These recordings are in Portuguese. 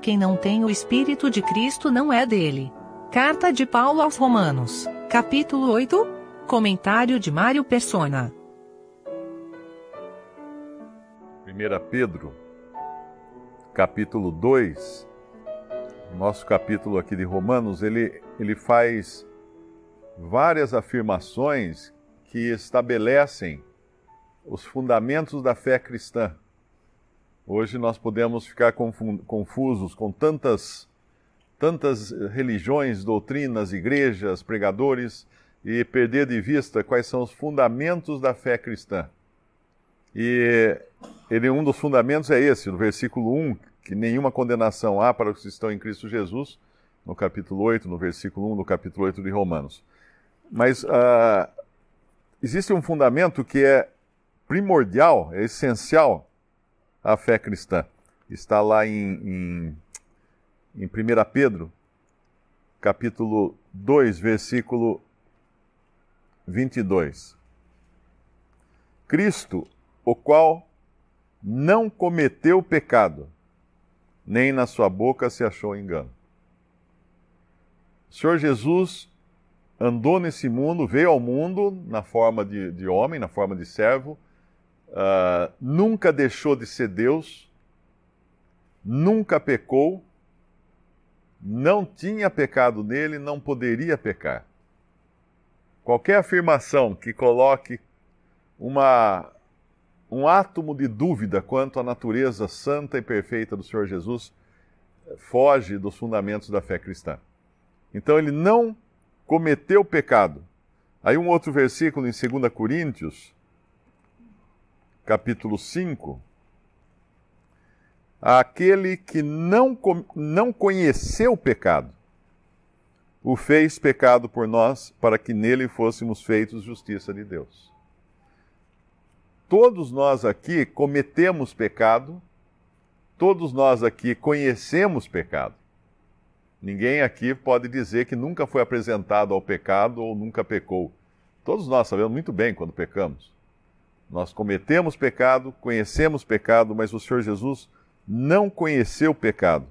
quem não tem o Espírito de Cristo não é dele. Carta de Paulo aos Romanos, capítulo 8, comentário de Mário Persona. 1 Pedro, capítulo 2, nosso capítulo aqui de Romanos, ele faz várias afirmações que estabelecem os fundamentos da fé cristã. Hoje nós podemos ficar confusos com tantas religiões, doutrinas, igrejas, pregadores, e perder de vista quais são os fundamentos da fé cristã. E um dos fundamentos é esse, no versículo 1, que nenhuma condenação há para os que estão em Cristo Jesus, no capítulo 8, no versículo 1 do capítulo 8 de Romanos. Mas existe um fundamento que é primordial, é essencial à fé cristã. Está lá em 1 Pedro, capítulo 2, versículo 22. Cristo, o qual não cometeu pecado, nem na sua boca se achou engano. O Senhor Jesus andou nesse mundo, veio ao mundo na forma de homem, na forma de servo, nunca deixou de ser Deus, nunca pecou, não tinha pecado nele, não poderia pecar. Qualquer afirmação que coloque um átomo de dúvida quanto à natureza santa e perfeita do Senhor Jesus foge dos fundamentos da fé cristã. Então ele não cometeu pecado. Aí um outro versículo em 2 Coríntios, capítulo 5, aquele que não conheceu o pecado, o fez pecado por nós, para que nele fôssemos feitos justiça de Deus. Todos nós aqui cometemos pecado, todos nós aqui conhecemos pecado. Ninguém aqui pode dizer que nunca foi apresentado ao pecado ou nunca pecou. Todos nós sabemos muito bem quando pecamos. Nós cometemos pecado, conhecemos pecado, mas o Senhor Jesus não conheceu o pecado.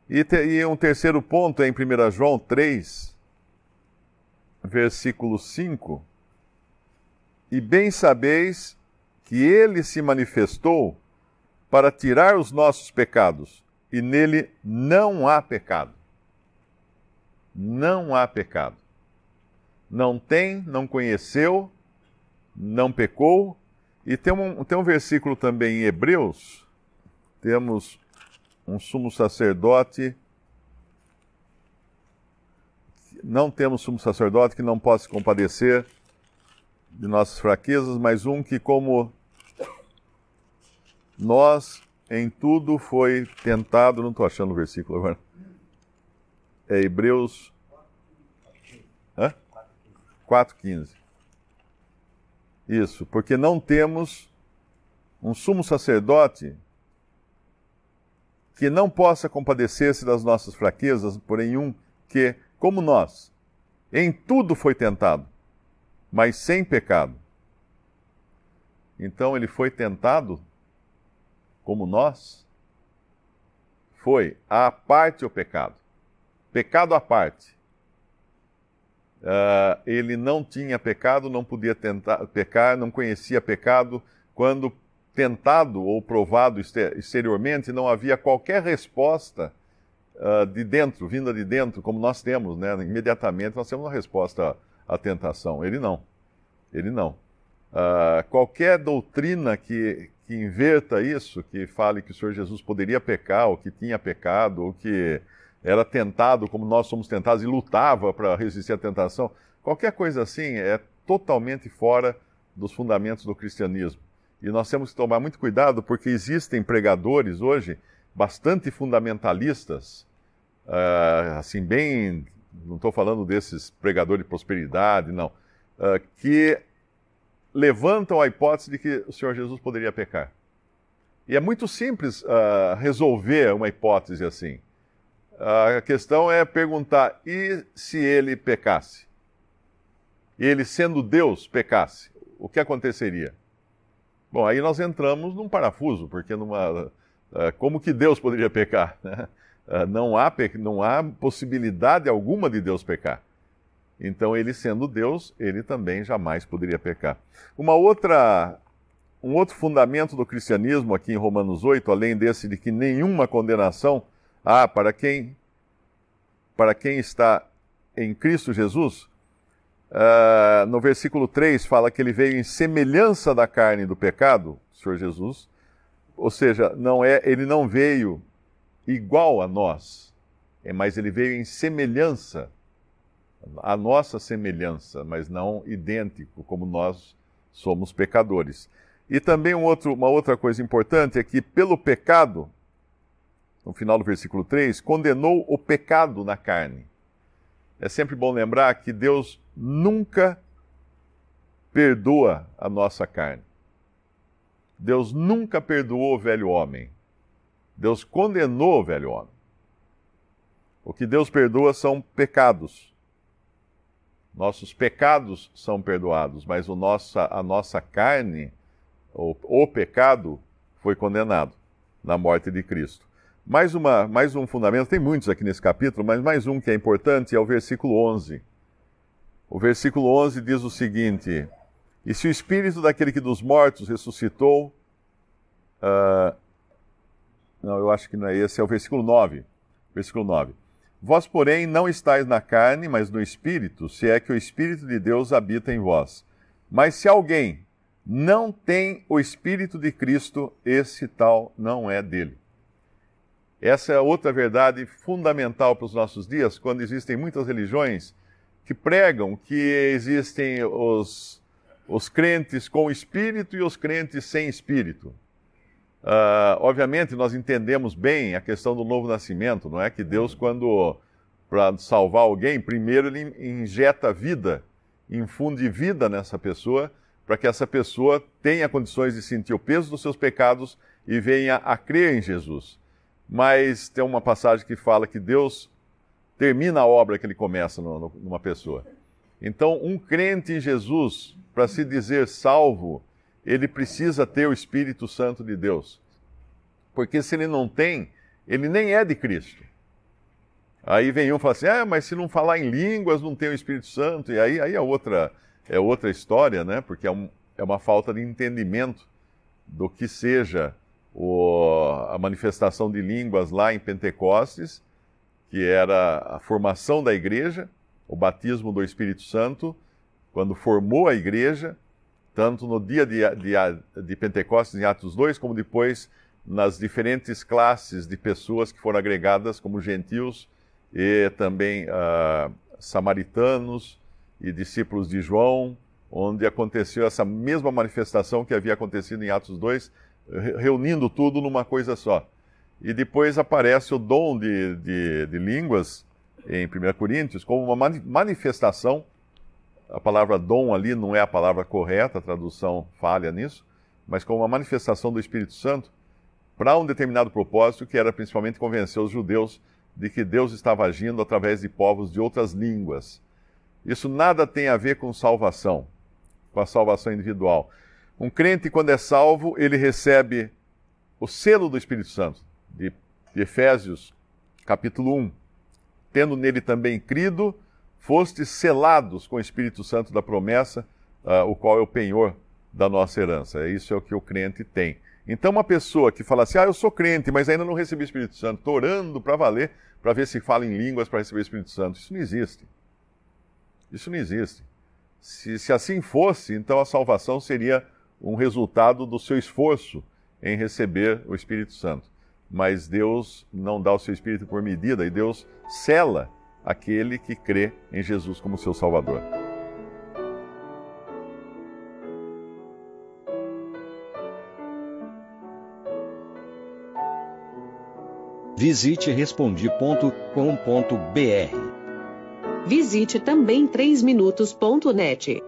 E um terceiro ponto é em 1 João 3, versículo 5. E bem sabeis que ele se manifestou para tirar os nossos pecados, e nele não há pecado. Não há pecado. Não conheceu, não pecou. E tem um versículo também em Hebreus, temos um sumo sacerdote, não temos sumo sacerdote que não possa se compadecer de nossas fraquezas, mas um que como nós em tudo foi tentado, não estou achando o versículo agora, é Hebreus 4,15. Isso, porque não temos um sumo sacerdote que não possa compadecer-se das nossas fraquezas, porém um que, como nós, em tudo foi tentado, mas sem pecado. Então ele foi tentado como nós? Foi à parte o pecado. Pecado à parte. Ele não tinha pecado, não podia pecar, não conhecia pecado. Quando tentado ou provado exteriormente, não havia qualquer resposta de dentro, vinda de dentro, como nós temos, né? Imediatamente nós temos uma resposta à tentação. Ele não. Qualquer doutrina que inverta isso, que fale que o Senhor Jesus poderia pecar, ou que tinha pecado, ou que era tentado como nós somos tentados e lutava para resistir à tentação, qualquer coisa assim é totalmente fora dos fundamentos do cristianismo. E nós temos que tomar muito cuidado, porque existem pregadores hoje bastante fundamentalistas, assim bem, não estou falando desses pregadores de prosperidade, não, que levantam a hipótese de que o Senhor Jesus poderia pecar. E é muito simples resolver uma hipótese assim. A questão é perguntar, e se ele pecasse? E ele, sendo Deus, pecasse? O que aconteceria? Bom, aí nós entramos num parafuso, porque como que Deus poderia pecar? Né? Não há possibilidade alguma de Deus pecar. Então, ele sendo Deus, ele também jamais poderia pecar. Um outro fundamento do cristianismo aqui em Romanos 8, além desse de que nenhuma condenação há para quem está em Cristo Jesus, no versículo 3 fala que ele veio em semelhança da carne do pecado, o Senhor Jesus, ou seja, ele não veio igual a nós, mas ele veio em semelhança, a nossa semelhança, mas não idêntico, como nós somos pecadores. E também uma outra coisa importante é que pelo pecado, no final do versículo 3, condenou o pecado na carne. É sempre bom lembrar que Deus nunca perdoa a nossa carne. Deus nunca perdoou o velho homem. Deus condenou o velho homem. O que Deus perdoa são pecados. Nossos pecados são perdoados, mas a nossa carne, o pecado, foi condenado na morte de Cristo. Mais um fundamento, tem muitos aqui nesse capítulo, mas mais um que é importante é o versículo 11. O versículo 11 diz o seguinte: e se o Espírito daquele que dos mortos ressuscitou... não, eu acho que não é esse, é o versículo 9. Versículo 9. Vós, porém, não estáis na carne, mas no Espírito, se é que o Espírito de Deus habita em vós. Mas se alguém não tem o Espírito de Cristo, esse tal não é dele. Essa é outra verdade fundamental para os nossos dias, quando existem muitas religiões que pregam que existem os crentes com Espírito e os crentes sem Espírito. Obviamente, nós entendemos bem a questão do novo nascimento, não é? Que Deus, para salvar alguém, primeiro ele injeta vida, infunde vida nessa pessoa, para que essa pessoa tenha condições de sentir o peso dos seus pecados e venha a crer em Jesus. Mas tem uma passagem que fala que Deus termina a obra que ele começa numa pessoa. Então, um crente em Jesus, para se dizer salvo, ele precisa ter o Espírito Santo de Deus. Porque se ele não tem, ele nem é de Cristo. Aí vem um e fala assim, mas se não falar em línguas, não tem o Espírito Santo. E aí é outra história, né? Porque é uma falta de entendimento do que seja a manifestação de línguas lá em Pentecostes, que era a formação da igreja, o batismo do Espírito Santo, quando formou a igreja, tanto no dia de Pentecostes, em Atos 2, como depois nas diferentes classes de pessoas que foram agregadas como gentios e também samaritanos e discípulos de João, onde aconteceu essa mesma manifestação que havia acontecido em Atos 2, reunindo tudo numa coisa só. E depois aparece o dom de línguas em 1 Coríntios como uma manifestação. A palavra dom ali não é a palavra correta, a tradução falha nisso, mas como uma manifestação do Espírito Santo para um determinado propósito, que era principalmente convencer os judeus de que Deus estava agindo através de povos de outras línguas. Isso nada tem a ver com salvação, com a salvação individual. Um crente, quando é salvo, ele recebe o selo do Espírito Santo, de Efésios, capítulo 1. Tendo nele também crido, fostes selados com o Espírito Santo da promessa, o qual é o penhor da nossa herança. Isso é o que o crente tem. Então, uma pessoa que fala assim, eu sou crente, mas ainda não recebi o Espírito Santo, estou orando para valer, para ver se fala em línguas para receber o Espírito Santo. Isso não existe. Isso não existe. Se assim fosse, então a salvação seria um resultado do seu esforço em receber o Espírito Santo. Mas Deus não dá o seu Espírito por medida, e Deus sela aquele que crê em Jesus como seu Salvador. Visite Respondi.com.br. Visite também 3minutos.net.